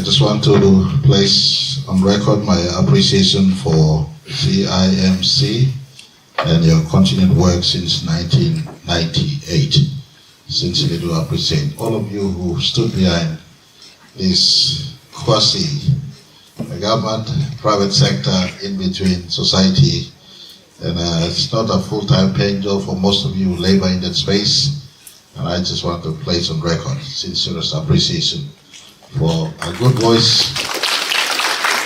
I just want to place on record my appreciation for CIMC and your continued work since 1998. Sincerely do appreciate all of you who stood behind this quasi-government, private sector, in between society, and it's not a full-time paying job for most of you who labor in that space. And I just want to place on record sincerest appreciation for a good voice.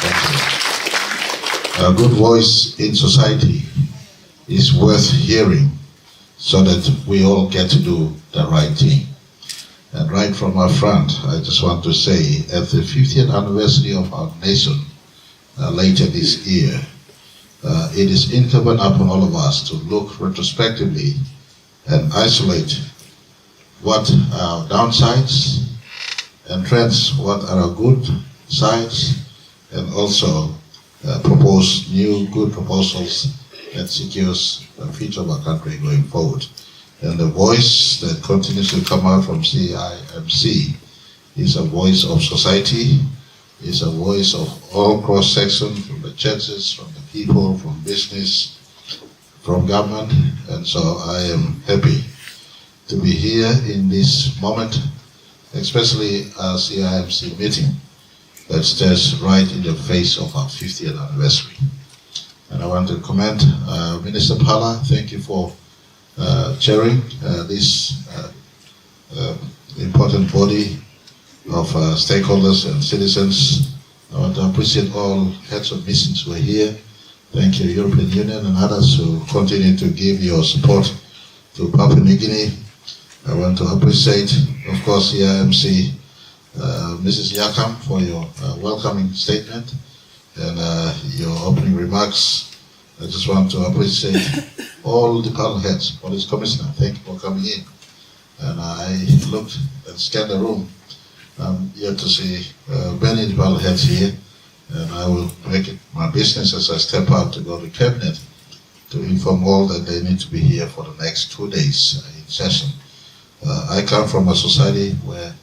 Thank you. A good voice in society is worth hearing so that we all get to do the right thing. And right from our front, I just want to say, at the 50th anniversary of our nation later this year, it is incumbent upon all of us to look retrospectively and isolate what are downsides and trends, what are our good sides, and also propose new good proposals that secures the future of our country going forward. And the voice that continues to come out from CIMC is a voice of society, is a voice of all cross-sections, from the churches, from the people, from business, from government. And so I am happy to be here in this moment, especially a CIMC meeting that stares right in the face of our 50th anniversary. And I want to commend Minister Pala. Thank you for chairing this important body of stakeholders and citizens. I want to appreciate all heads of missions who are here. Thank you, European Union and others who continue to give your support to Papua New Guinea. I want to appreciate, of course, CIMC, Mrs. Yakam, for your welcoming statement and your opening remarks. I just want to appreciate all department heads, Police Commissioner, thank you for coming in. And I looked and scanned the room. I'm yet to see many department heads here, and I will make it my business as I step out to go to Cabinet to inform all that they need to be here for the next 2 days in session. I come from a society where,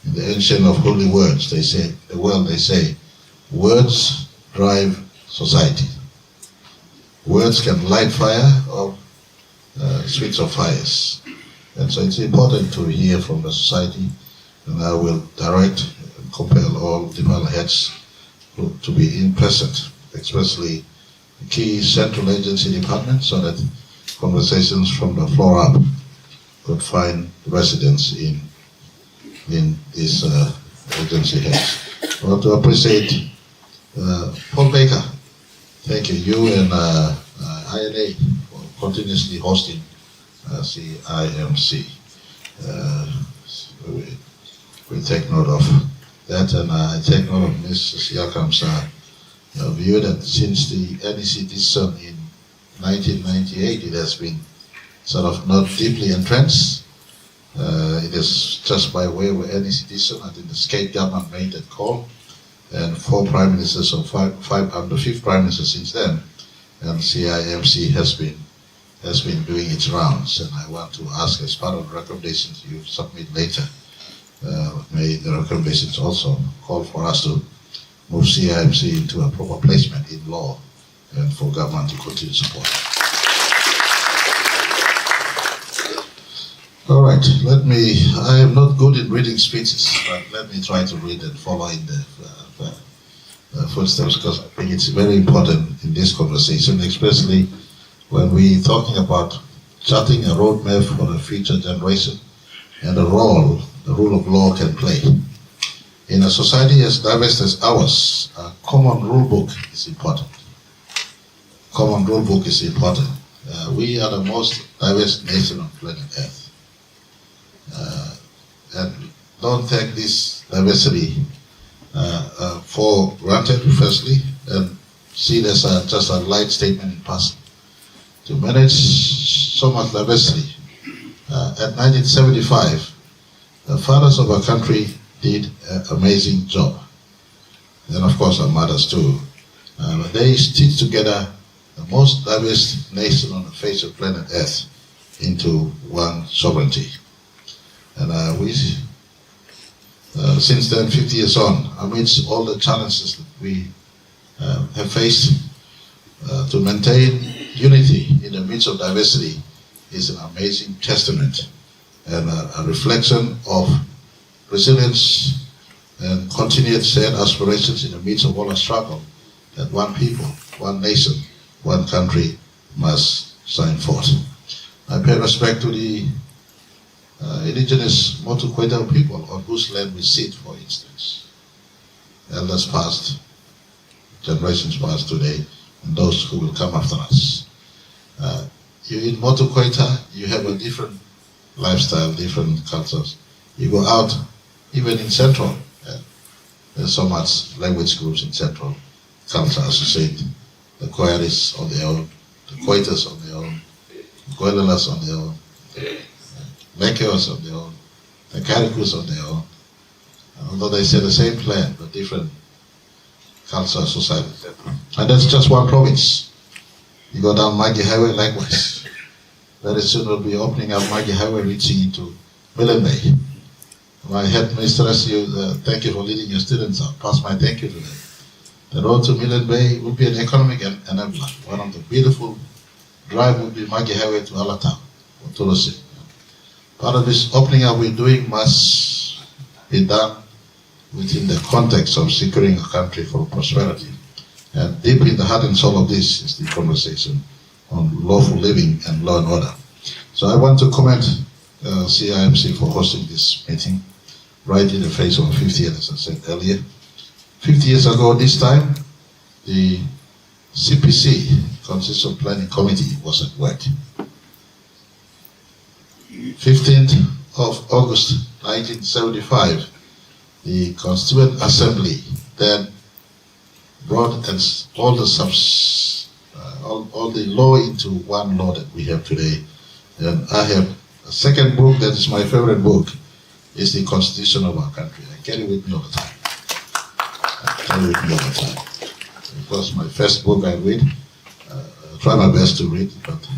in the ancient of holy words, they say, words drive society. Words can light fire or switch off fires. And so it's important to hear from the society, and I will direct and compel all department heads to be in present, especially key central agency departments, so that conversations from the floor up could find residence in these agency heads. I want to appreciate Paul Baker. Thank you. You and INA for continuously hosting CIMC. We take note of that, and I take note of Mrs. Yakam's view that since the NEC decision in 1998, it has been sort of not deeply entrenched. It is just by way of NEC decision. I think the state government made that call, and 4 prime ministers or I'm the 5th prime minister since then, and CIMC has been doing its rounds. And I want to ask, as part of the recommendations you submit later, may the recommendations also call for us to move CIMC into a proper placement in law and for government to continue support. All right, I am not good in reading speeches, but let me try to read and follow in the footsteps, because I think it's very important in this conversation, especially when we're talking about charting a roadmap for the future generation and the role the rule of law can play. In a society as diverse as ours, a common rule book is important. Common rule book is important. We are the most diverse nation on planet Earth. And don't take this diversity for granted, firstly, and see it as just a light statement in passing. To manage so much diversity, at 1975, the fathers of our country did an amazing job. And of course our mothers too. They stitched together the most diverse nation on the face of planet Earth into one sovereignty. And we Since then, 50 years on, amidst all the challenges that we have faced, to maintain unity in the midst of diversity is an amazing testament and a reflection of resilience and continued shared aspirations in the midst of all our struggle that one people, one nation, one country must shine forth. I pay respect to the indigenous Motu Kweta people on whose land we sit, for instance. Elders past, generations past today, and those who will come after us. You in Motu Kweta, you have a different lifestyle, different cultures. You go out, even in Central, there's so much language groups in Central culture associated. The Koyaris on their own, the Koitas on their own, the Koilalas on their own, the Mekeos on their own, the Karikus on their own. Although they share the same plan, but different cultural society. And that's just one province. You go down Magi Highway, likewise. Very soon we'll be opening up Magi Highway, reaching into Millen Bay. My headmistress, thank you for leading your students out. Pass my thank you to them. The road to Millen Bay will be an economic enabler. One of the beautiful drive will be Magi Highway to Alatown, or Tolosi. Part of this opening up we're doing must be done within the context of securing a country for prosperity. And deep in the heart and soul of this is the conversation on lawful living and law and order. So I want to commend CIMC for hosting this meeting right in the face of 50 years, as I said earlier. 50 years ago this time, the CPC, Constitutional Planning Committee, was at work. 15th of August 1975, the Constituent Assembly then brought all the law into one law that we have today. And I have a second book that is my favorite book, is the Constitution of our country. I carry it with me all the time. It was my first book I read. I try my best to read, but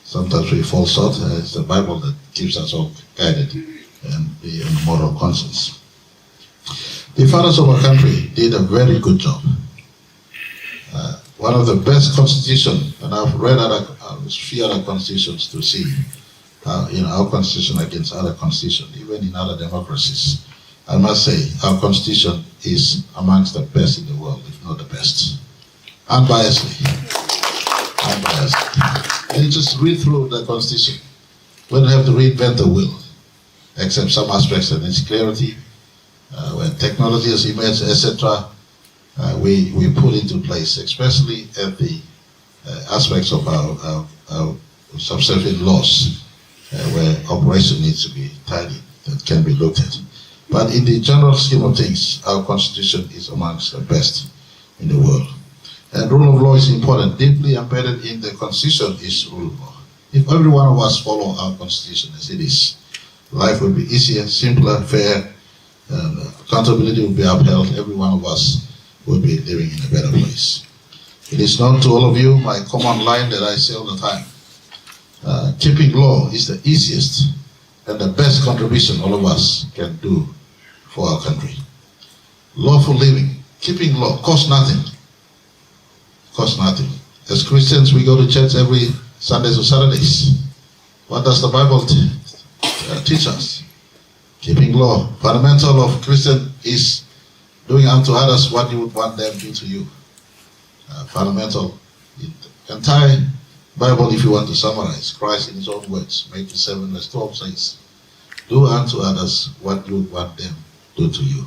sometimes we fall short. It's the Bible that keeps us all guided and be in moral conscience. The fathers of our country did a very good job. One of the best constitutions, and I've read a few other constitutions to see our constitution against other constitutions, even in other democracies. I must say, our constitution is amongst the best in the world, if not the best. Unbiasedly. And you just read through the constitution. We don't have to reinvent the wheel, except some aspects of its clarity. When technology has emerged, etc., we put into place, especially at the aspects of our subservient laws, where operation needs to be tidy, that can be looked at. But in the general scheme of things, our constitution is amongst the best in the world. And rule of law is important. Deeply embedded in the constitution is rule of law. If every one of us follow our constitution as it is, life will be easier, simpler, fair, and accountability will be upheld. Every one of us will be living in a better place. It is known to all of you, my common line that I say all the time. Keeping law is the easiest and the best contribution all of us can do for our country. Lawful living, keeping law, costs nothing. Costs nothing. As Christians, we go to church every Sundays or Saturdays. What does the Bible teach us? Keeping law. Fundamental of Christian is doing unto others what you would want them to do to you. Fundamental. The entire Bible, if you want to summarize, Christ in his own words, Matthew 7:12 says, do unto others what you would want them to do to you.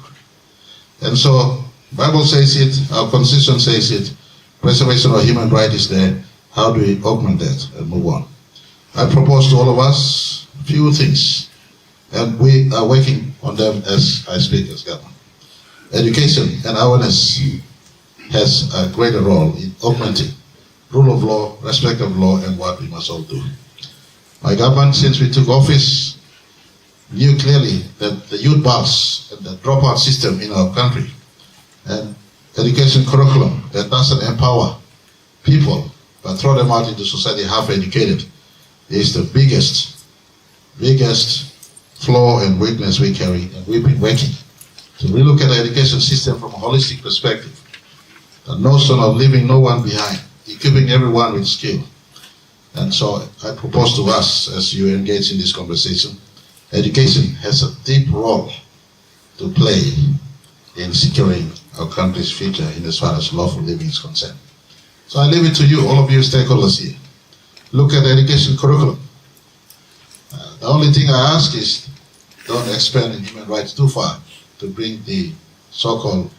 And so, Bible says it, our Constitution says it, preservation of human right is there. How do we augment that and move on? I propose to all of us a few things, and we are working on them as I speak as government. Education and awareness has a greater role in augmenting rule of law, respect of law, and what we must all do. My government, since we took office, knew clearly that the youth bus and the dropout system in our country and education curriculum that doesn't empower people but throw them out into society half educated is the biggest flaw and weakness we carry, and we've been working to relook at the education system from a holistic perspective. The notion of leaving no one behind, equipping everyone with skill. And so I propose to us, as you engage in this conversation, education has a deep role to play in securing our country's future in as far as lawful living is concerned. So I leave it to you, all of you stakeholders here. Look at the education curriculum. The only thing I ask is don't expand in human rights too far to bring the so-called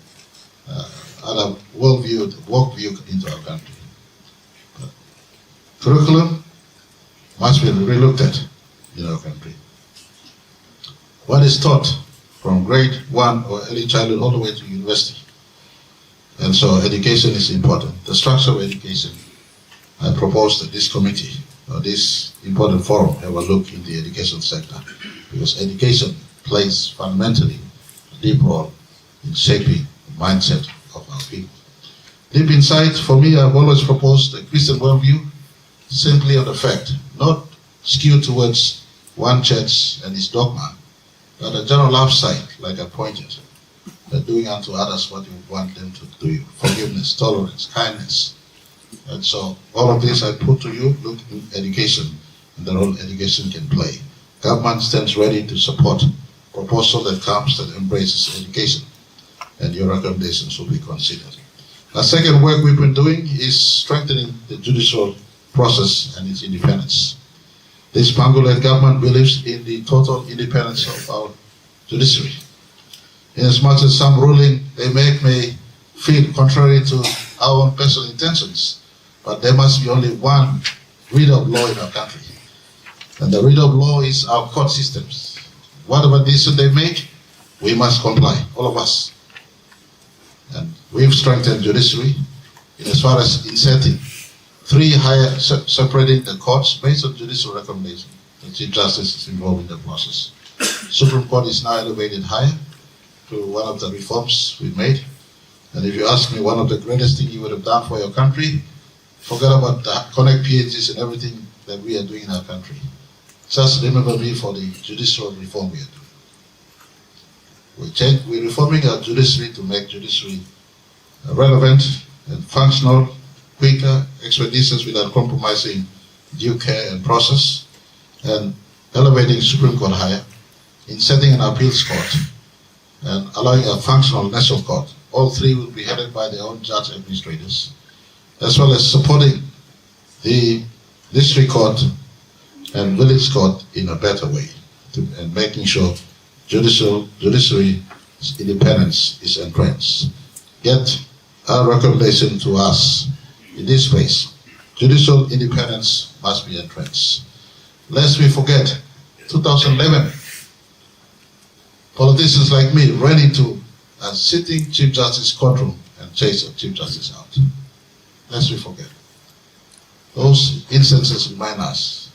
other worldview into our country. But curriculum must be relooked at in our country. What is taught from grade 1 or early childhood all the way to university? And so education is important. The structure of education, I propose that this committee or this important forum have a look in the education sector, because education plays fundamentally a deep role in shaping the mindset of our people. Deep inside, for me, I've always proposed a Christian worldview simply on the fact, not skewed towards one church and its dogma, but a general upside, like I pointed, that doing unto others what you want them to do you. Forgiveness, tolerance, kindness. And so all of this I put to you, look in education and the role education can play. Government stands ready to support proposal that comes that embraces education, and your recommendations will be considered. The second work we've been doing is strengthening the judicial process and its independence. This Pangolin government believes in the total independence of our judiciary. Inasmuch as some ruling they make may feel contrary to our own personal intentions, but there must be only one reader of law in our country. And the reader of law is our court systems. Whatever decision they make, we must comply, all of us. And we've strengthened judiciary in as far as inserting 3 higher, separating the courts based on judicial recommendation. The Chief Justice is involved in the process. Supreme Court is now elevated higher through one of the reforms we made. And if you ask me, one of the greatest things you would have done for your country, forget about the connect PNGs and everything that we are doing in our country. Just remember me for the judicial reform we are doing. We're reforming our judiciary to make judiciary relevant and functional, quicker, expeditious without compromising due care and process, and elevating Supreme Court higher, in setting an appeals court, and allowing a functional national court. All 3 will be headed by their own judge administrators, as well as supporting the district court and village court in a better way, and making sure judiciary independence is entrenched. Yet, our recommendation to us in this space, judicial independence must be entrenched. Lest we forget, 2011, politicians like me ran into a sitting Chief Justice courtroom and chased a Chief Justice out. Lest we forget. Those instances remind us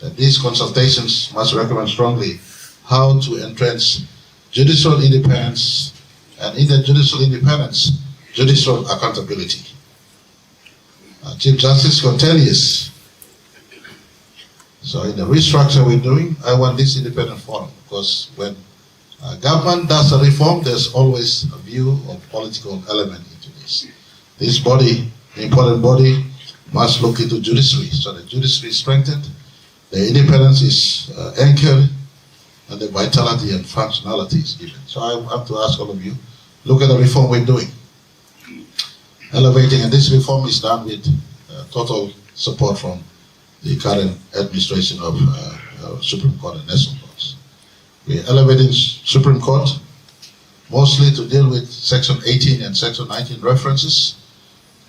that these consultations must recommend strongly how to entrench judicial independence, and in that judicial independence, judicial accountability. Chief Justice got 10 years. So in the restructure we're doing, I want this independent forum, because when government does a reform, there's always a view of political element into this. This body, the important body, must look into judiciary, so the judiciary is strengthened, the independence is anchored, and the vitality and functionality is given. So I have to ask all of you, look at the reform we're doing. Elevating, and this reform is done with total support from the current administration of Supreme Court and National Courts. We're elevating Supreme Court mostly to deal with Section 18 and Section 19 references,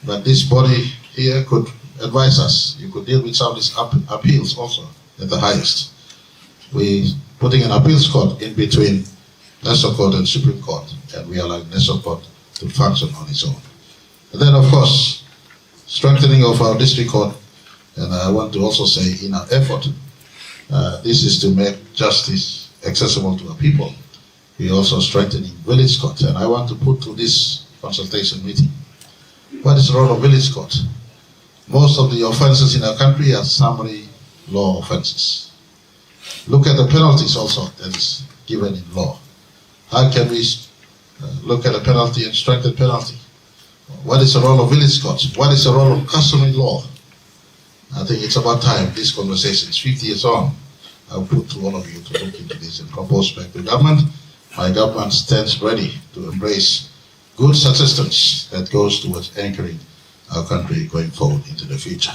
but this body here could advise us. You could deal with some of these appeals also at the highest. We're putting an appeals court in between National Court and Supreme Court, and we allow National Court to function on its own. And then, of course, strengthening of our district court, and I want to also say in our effort, this is to make justice accessible to our people. We're also strengthening village court, and I want to put to this consultation meeting, what is the role of village court? Most of the offenses in our country are summary law offenses. look at the penalties also that is given in law. How can we look at a penalty and strengthen penalty? What is the role of village courts? What is the role of customary law? I think it's about time this conversation is 50 years on. I'll put to all of you to look into this and propose back to the government. My government stands ready to embrace good suggestions that goes towards anchoring our country going forward into the future.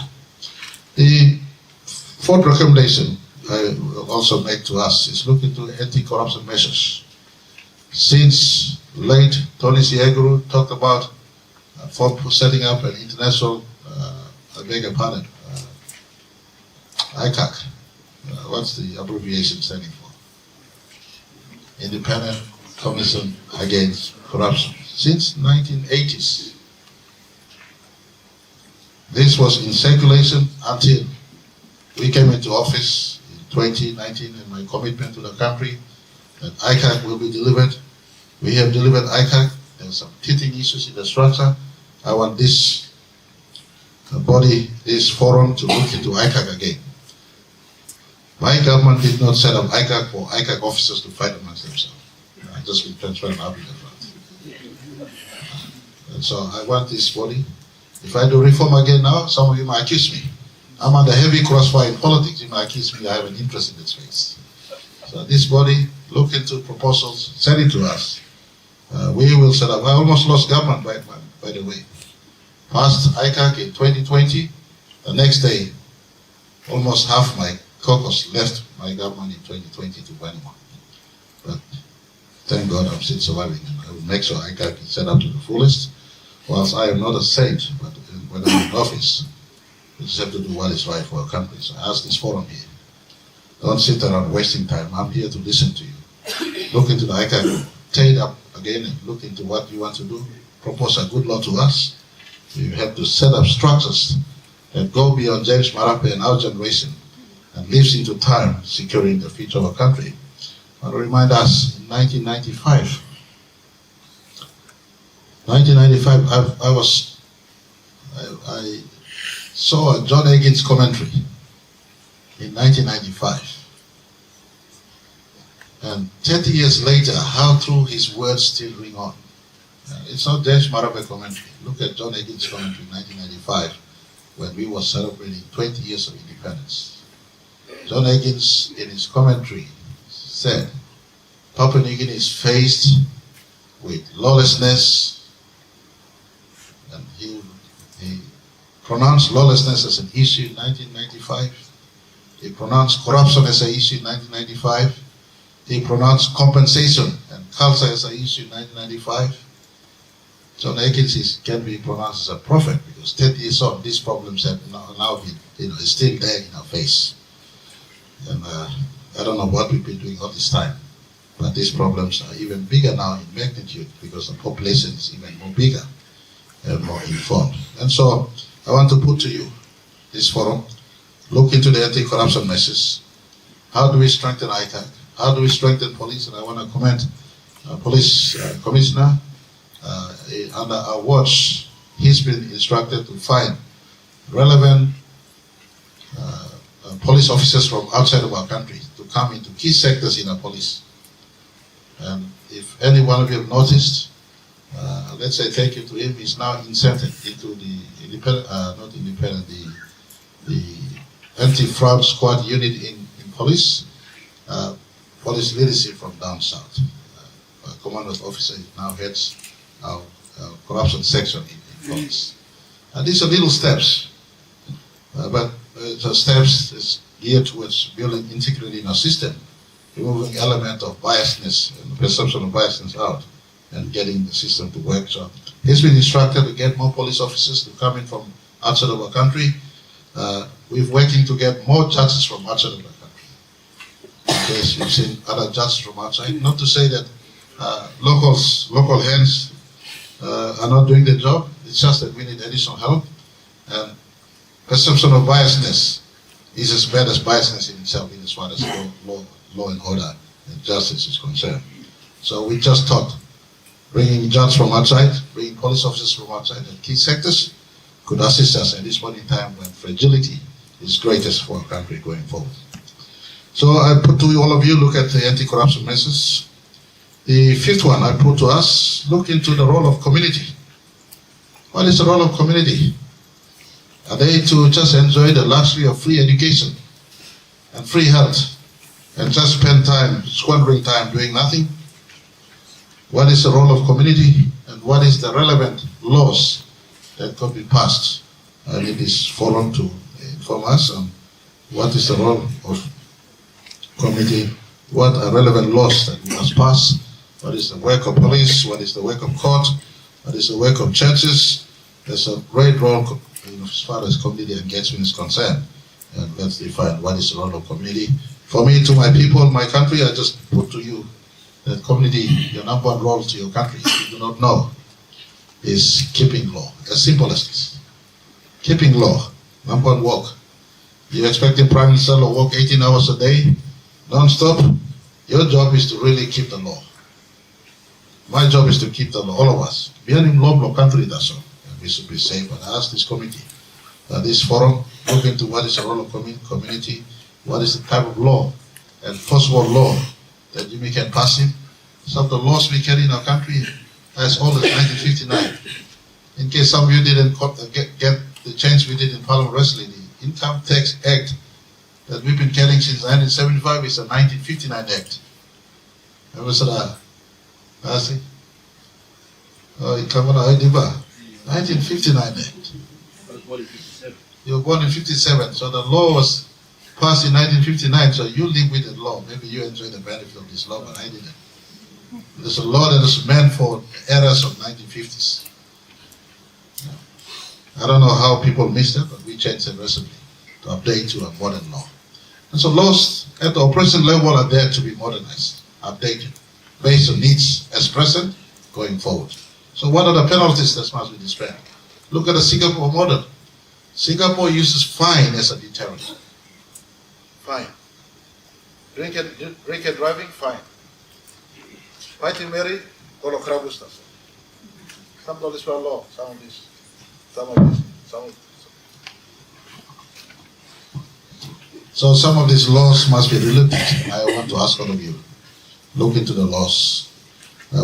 The fourth recommendation I will also make to us is look into anti-corruption measures. Since late Tony Sieguru talked about setting up an international, I beg your pardon, ICAC. What's the abbreviation standing for? Independent Commission Against Corruption. Since 1980s. This was in circulation until we came into office in 2019, and my commitment to the country that ICAC will be delivered. We have delivered ICAC. There are some teething issues in the structure. I want this body, this forum, to look into ICAC again. My government did not set up ICAC for ICAC officers to fight amongst themselves. I just be transparent up in the front. And so I want this body. If I do reform again now, some of you might accuse me. I'm under heavy crossfire in politics. You might accuse me I have an interest in this space. So this body, look into proposals, send it to us. We will set up. I almost lost government by the way. Passed ICAC in 2020. The next day, almost half my caucus left my government in 2020 to Panama. But thank God I'm still surviving, and I will make sure ICAC is set up to the fullest. Whilst I am not a saint, but when I'm in office, we just have to do what is right for our country. So I ask this forum here, don't sit around wasting time. I'm here to listen to you. Look into the ICAC, take it up again and look into what you want to do. Propose a good law to us. You have to set up structures that go beyond James Marape and our generation and lives into time, securing the future of our country. I want to remind us, in 1995, I saw a John Higgins commentary in 1995. And 30 years later, how true his words still ring on. It's not James Marape commentary. Look at John Higgins commentary in 1995 when we were celebrating 20 years of independence. John Higgins, in his commentary, said, Papua New Guinea is faced with lawlessness, and he pronounced lawlessness as an issue in 1995. He pronounced corruption as an issue in 1995. He pronounced compensation and culture as an issue in 1995. John Higgins can be pronounced as a prophet because 30 years on, these problems have now been, still there in our face. And I don't know what we've been doing all this time, but these problems are even bigger now in magnitude because the population is even more bigger and more informed. And so I want to put to you this forum, look into the anti-corruption measures. How do we strengthen ICAC? How do we strengthen police? And I want to commend Police Commissioner. Under our watch, he's been instructed to find relevant police officers from outside of our country to come into key sectors in our police. And if any one of you have noticed, let's say thank you to him, he's now inserted into the the anti-fraud squad unit in police, police leadership from down south. Commandant officer now heads our corruption section in police. And these are little steps, but the steps is geared towards building integrity in our system, removing element of biasness and perception of biasness out, and getting the system to work. So he's been instructed to get more police officers to come in from outside of our country. We're working to get more judges from outside of our country. In case you've seen other judges from outside, not to say that local hands are not doing the job. It's just that we need additional help. And perception of biasness is as bad as biasness in itself, in as far as law and order and justice is concerned. So we just thought bringing judges from outside, bringing police officers from outside in key sectors could assist us at this point in time when fragility is greatest for our country going forward. So I put to all of you, look at the anti-corruption measures. The fifth one I put to us, look into the role of community. What is the role of community? Are they to just enjoy the luxury of free education and free health and just spend time, squandering time doing nothing? What is the role of community and what is the relevant laws that could be passed? I need this forum to inform us on what is the role of community, what are relevant laws that we must pass, what is the work of police, what is the work of court, what is the work of churches. There's a great role as far as community engagement is concerned. And let's define what is the role of community. For me, to my people, my country, I just put to you that community, your number one role to your country, if you do not know, is keeping law. As simple as this. Keeping law, number one work. You're expecting Prime Minister to work 18 hours a day, non-stop. Your job is to really keep the law. My job is to keep the law, all of us. We are in law country, that's all. And we should be safe. And I ask this committee, this forum, look into what is the role of community, what is the type of law, and possible law that we can pass in. Some of the laws we carry in our country as old as 1959. In case some of you didn't get the change we did in Parliament recently, the Income Tax Act that we've been carrying since 1975 is a 1959 Act. Remember that? I see. Oh, you come on, 1959 Act. I was born in 57. You were born in 57, so the law was passed in 1959, so you live with the law. Maybe you enjoy the benefit of this law, but I didn't. There's a law that is meant for eras of 1950s. I don't know how people missed it, but we changed it recently to update to a modern law. And so laws at the oppression level are there to be modernized, updated, based on needs as present, going forward. So what are the penalties that must be dispensed? Look at the Singapore model. Singapore uses fine as a deterrent. Fine. Drink and driving, fine. Fighting married, kolo krabu stuff. Some dollars per law, some of this. So some of these laws must be relooked. I want to ask all of you, look into the laws.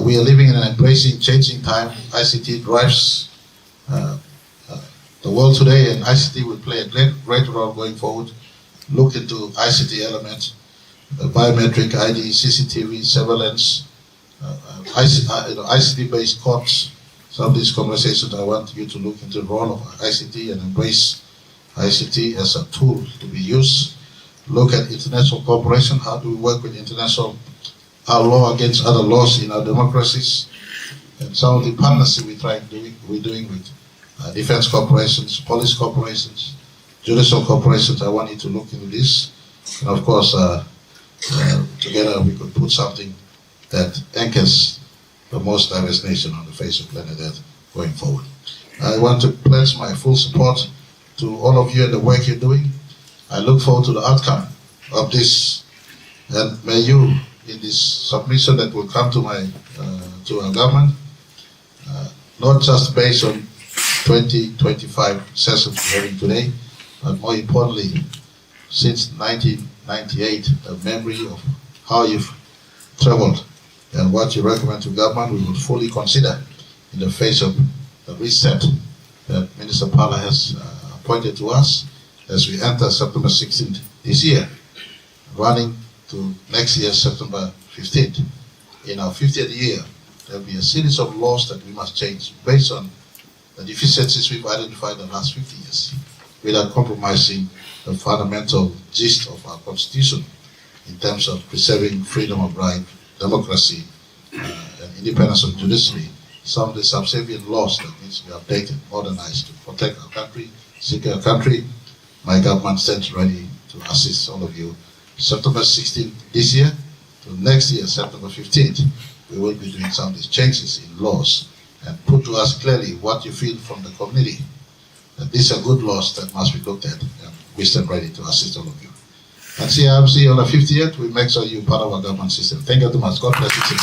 We are living in an embracing, changing time. ICT drives the world today, and ICT will play a great role going forward. Look into ICT elements, biometric ID, CCTV, surveillance, ICT-based courts. Some of these conversations, I want you to look into the role of ICT and embrace ICT as a tool to be used. Look at international cooperation. How do we work with international, our law against other laws in our democracies? And some of the partnership we're doing with defense corporations, police corporations, judicial corporations. I want you to look into this. And of course, together we could put something that anchors the most diverse nation on the face of planet Earth going forward. I want to pledge my full support to all of you and the work you're doing. I look forward to the outcome of this, and may you, in this submission that will come to to our government, not just based on 2025 session hearing today, but more importantly, since 1998, the memory of how you've traveled and what you recommend to government, we will fully consider in the face of the reset that Minister Pala has appointed to us as we enter September 16th this year, running to next year, September 15th. In our 50th year, there will be a series of laws that we must change based on the deficiencies we've identified in the last 50 years, without compromising the fundamental gist of our Constitution in terms of preserving freedom of right, democracy, and independence of judiciary. Some of the subservient laws that needs to be updated, modernized to protect our country, secure our country. My government stands ready to assist all of you. September 16th this year to next year, September 15th, we will be doing some of these changes in laws and put to us clearly what you feel from the community, that these are good laws that must be looked at, and we stand ready to assist all of you. And CIMC on the 50th, we make sure you're part of our government system. Thank you too much. God bless you.